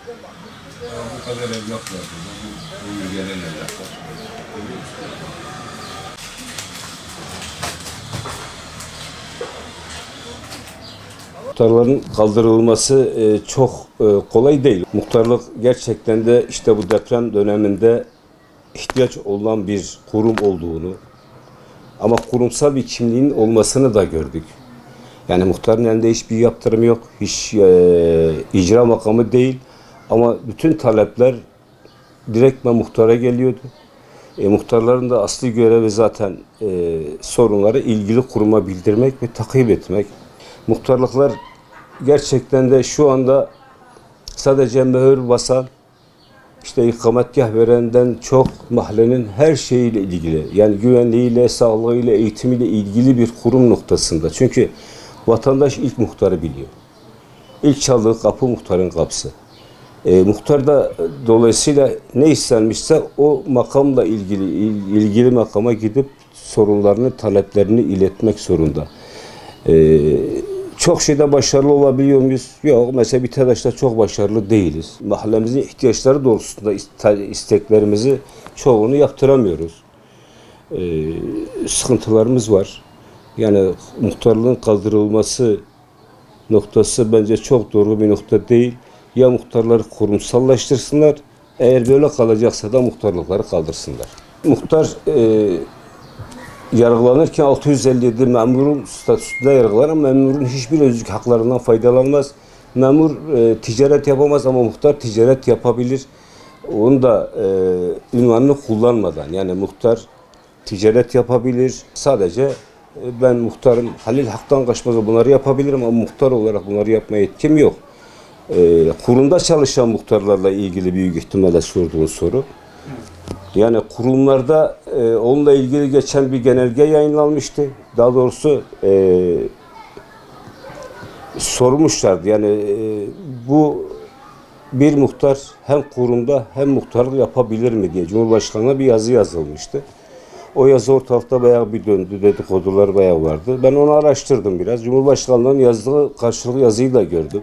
Bu kadar evlat var burada. Bu gelen evlatlar. Muhtarların kaldırılması çok kolay değil. Muhtarlık gerçekten de işte bu deprem döneminde ihtiyaç olan bir kurum olduğunu ama kurumsal bir kimliğin olmasını da gördük. Yani muhtarın elinde hiçbir yaptırım yok, hiç icra makamı değil ama bütün talepler direktmen muhtara geliyordu. Muhtarların da asli görevi zaten sorunları ilgili kuruma bildirmek ve takip etmek. Muhtarlıklar gerçekten de şu anda sadece mühür basan, işte ikametgah verenden çok mahallenin her şeyiyle ilgili, yani güvenliğiyle, sağlığıyla, eğitimiyle ilgili bir kurum noktasında. Çünkü vatandaş ilk muhtarı biliyor. İlk çaldığı kapı muhtarın kapısı. Muhtar da dolayısıyla ne istenmişse o makamla ilgili makama gidip sorunlarını, taleplerini iletmek zorunda. Çok şeyde başarılı olabiliyor muyuz? Yok. Mesela BİTAŞ'ta çok başarılı değiliz. Mahallemizin ihtiyaçları doğrultusunda isteklerimizi çoğunu yaptıramıyoruz. Sıkıntılarımız var. Yani muhtarlığın kaldırılması noktası bence çok doğru bir nokta değil. Ya muhtarları kurumsallaştırsınlar, eğer böyle kalacaksa da muhtarlıkları kaldırsınlar. Muhtar yargılanırken 657 memurun statüsünde yargılanır ama memurun hiçbir özlük haklarından faydalanmaz. Memur ticaret yapamaz ama muhtar ticaret yapabilir. Onun da ünvanını kullanmadan, yani muhtar ticaret yapabilir. Sadece ben muhtarım, halil haktan kaçmaz, bunları yapabilirim ama muhtar olarak bunları yapmaya yetkim yok. Kurumda çalışan muhtarlarla ilgili büyük ihtimalle sorduğun soru. Yani kurumlarda onunla ilgili geçen bir genelge yayınlanmıştı. Daha doğrusu sormuşlardı. Yani bu bir muhtar hem kurumda hem muhtarlık yapabilir mi diye Cumhurbaşkanı'na bir yazı yazılmıştı. O yazı ortalıkta bayağı bir döndü, dedikodular bayağı vardı. Ben onu araştırdım biraz. Cumhurbaşkanlığının yazdığı karşılıklı yazıyı da gördüm.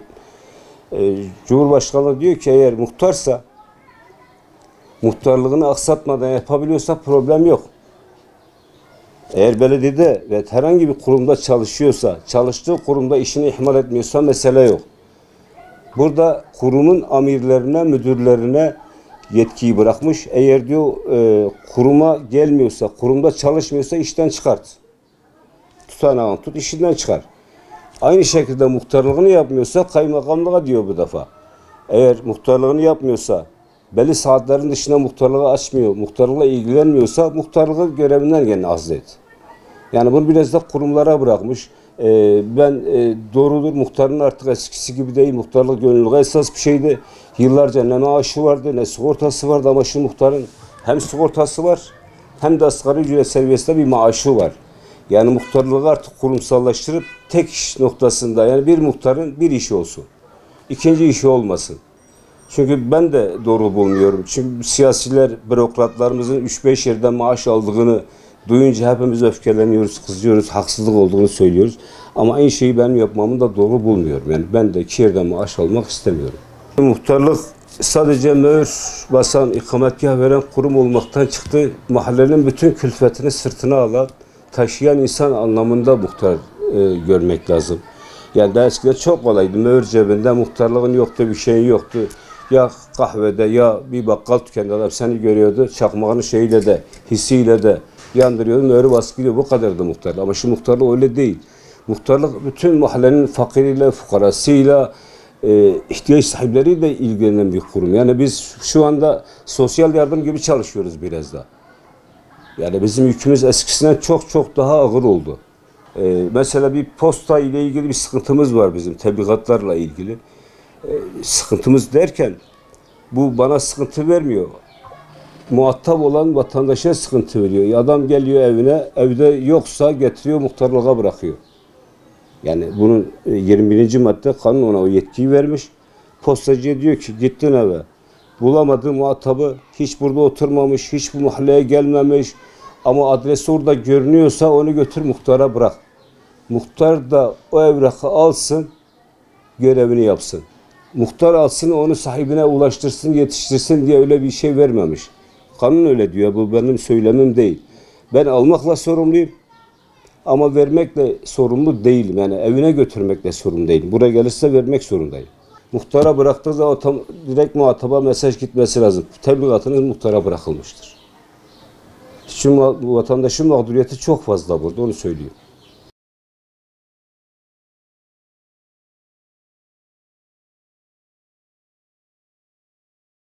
Cumhurbaşkanı diyor ki eğer muhtarsa, muhtarlığını aksatmadan yapabiliyorsa problem yok. Eğer belediyede ve herhangi bir kurumda çalışıyorsa, çalıştığı kurumda işini ihmal etmiyorsa mesele yok. Burada kurumun amirlerine, müdürlerine yetkiyi bırakmış. Eğer diyor kuruma gelmiyorsa, kurumda çalışmıyorsa işten çıkart. Tutanağını tut, işinden çıkar. Aynı şekilde muhtarlığını yapmıyorsa kaymakamlığa diyor bu defa. Eğer muhtarlığını yapmıyorsa, belli saatlerin dışında muhtarlığı açmıyor, muhtarlıkla ilgilenmiyorsa muhtarlığı görevinden gene azlet. Yani bunu biraz da kurumlara bırakmış. Doğrudur, muhtarın artık eskisi gibi değil. Muhtarlık gönüllülüğe esas bir şeydi. Yıllarca ne maaşı vardı ne sigortası vardı ama şimdi muhtarın hem sigortası var hem de asgari ücret seviyesinde bir maaşı var. Yani muhtarlığı artık kurumsallaştırıp tek iş noktasında, yani bir muhtarın bir işi olsun. İkinci işi olmasın. Çünkü ben de doğru bulmuyorum. Çünkü siyasiler, bürokratlarımızın 3-5 yerden maaş aldığını duyunca hepimiz öfkeleniyoruz, kızıyoruz, haksızlık olduğunu söylüyoruz. Ama aynı şeyi benim yapmamı da doğru bulmuyorum. Yani ben de 2 yerden maaş almak istemiyorum. Muhtarlık sadece mühür basan, ikametgah veren kurum olmaktan çıktı. Mahallenin bütün külfetini sırtına alan, taşıyan insan anlamında muhtar görmek lazım. Yani daha eskiden çok kolaydı. Mühür cebinde, muhtarlığın yoktu, bir şeyi yoktu. Ya kahvede ya bir bakkal dükkanında adam seni görüyordu. Çakmağının şeyiyle de, hissiyle de yandırıyordu. Mühürü baskılıyor. Bu kadardı muhtarlık. Ama şu muhtarlık öyle değil. Muhtarlık bütün mahallenin fakiriyle, fukarasıyla, ihtiyaç sahipleriyle ilgilenen bir kurum. Yani biz şu anda sosyal yardım gibi çalışıyoruz biraz da. Yani bizim yükümüz eskisinden çok çok daha ağır oldu. Mesela bir posta ile ilgili bir sıkıntımız var bizim, tebligatlarla ilgili. Sıkıntımız derken bu bana sıkıntı vermiyor. Muhatap olan vatandaşa sıkıntı veriyor. Adam geliyor evine, evde yoksa getiriyor muhtarlığa bırakıyor. Yani bunun 21. madde kanun ona o yetkiyi vermiş. Postacıya diyor ki gittin eve. Bulamadığı muhatabı, hiç burada oturmamış, hiç bu mahalleye gelmemiş ama adresi orada görünüyorsa onu götür muhtara bırak. Muhtar da o evrakı alsın, görevini yapsın. Muhtar alsın, onu sahibine ulaştırsın, yetiştirsin diye öyle bir şey vermemiş. Kanun öyle diyor. Bu benim söylemim değil. Ben almakla sorumluyum. Ama vermekle sorumlu değilim. Yani evine götürmekle sorumlu değilim. Buraya gelirse vermek zorundayım. Muhtara bıraktığı zaman direkt muhataba mesaj gitmesi lazım. Tebligatınız muhtara bırakılmıştır. Çünkü vatandaşın mağduriyeti çok fazla burada, onu söyleyeyim.